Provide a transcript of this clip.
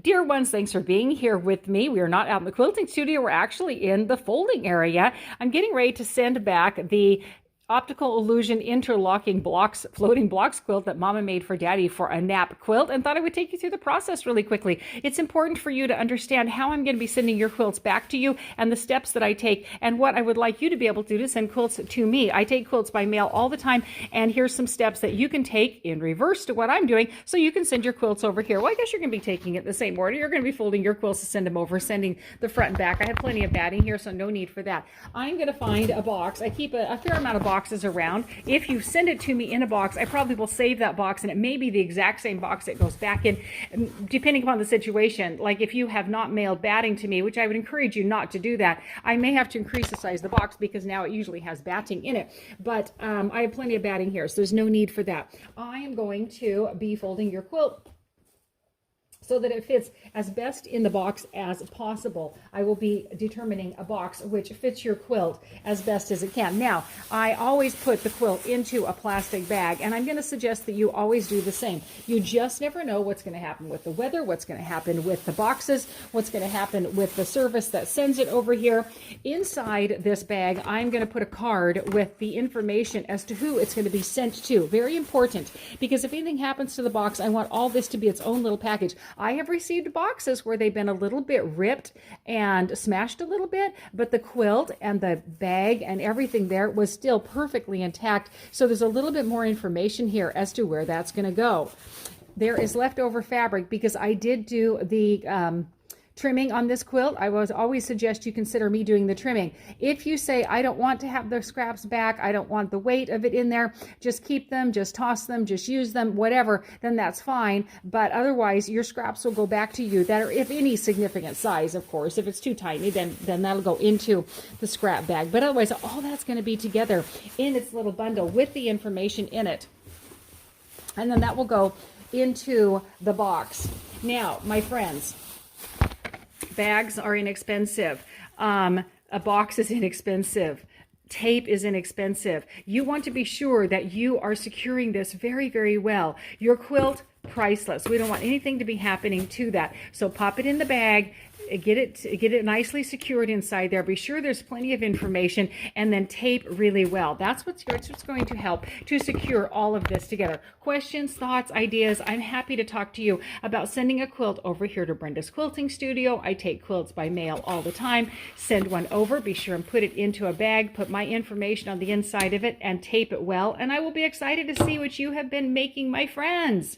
Dear ones, thanks for being here with me. We are not out in the quilting studio. We're actually in the folding area. I'm getting ready to send back the optical illusion interlocking blocks, floating blocks quilt that Mama made for Daddy for a nap quilt, and thought I would take you through the process really quickly. It's important for you to understand how I'm going to be sending your quilts back to you and the steps that I take and what I would like you to be able to do to send quilts to me. I take quilts by mail all the time, and here's some steps that you can take in reverse to what I'm doing so you can send your quilts over here. Well, I guess you're going to be taking it the same order. You're going to be folding your quilts to send them over, sending the front and back. I have plenty of batting here, so no need for that. I'm going to find a box. I keep a fair amount of boxes around. If you send it to me in a box, I probably will save that box, and it may be the exact same box it goes back in, depending upon the situation. Like if you have not mailed batting to me, which I would encourage you not to do that, I may have to increase the size of the box because now it usually has batting in it. But I have plenty of batting here, so there's no need for that. I am going to be folding your quilt so that it fits as best in the box as possible. I will be determining a box which fits your quilt as best as it can. Now, I always put the quilt into a plastic bag, and I'm going to suggest that you always do the same. You just never know what's going to happen with the weather, what's going to happen with the boxes, what's going to happen with the service that sends it over here. Inside this bag, I'm going to put a card with the information as to who it's going to be sent to. Very important, because if anything happens to the box, I want all this to be its own little package. I have received boxes where they've been a little bit ripped and smashed a little bit, but the quilt and the bag and everything there was still perfectly intact. So there's a little bit more information here as to where that's going to go. There is leftover fabric because I did do the trimming on this quilt. I would always suggest you consider me doing the trimming. If you say, I don't want to have the scraps back, I don't want the weight of it in there, just keep them, just toss them, just use them, whatever, then that's fine. But otherwise, your scraps will go back to you that are, if any significant size, of course. If it's too tiny, then that'll go into the scrap bag. But otherwise, all that's going to be together in its little bundle with the information in it. And then that will go into the box. Now, my friends, bags are inexpensive. A box is inexpensive. Tape is inexpensive. You want to be sure that you are securing this very, very well. Your quilt, priceless. We don't want anything to be happening to that. So pop it in the bag, get it nicely secured inside there. Be sure there's plenty of information, and then tape really well. That's what's going to help to secure all of this together. Questions, thoughts, ideas, I'm happy to talk to you about sending a quilt over here to Brenda's Quilting Studio. I take quilts by mail all the time. Send one over, be sure and put it into a bag, put my information on the inside of it, and tape it well, and I will be excited to see what you have been making, my friends.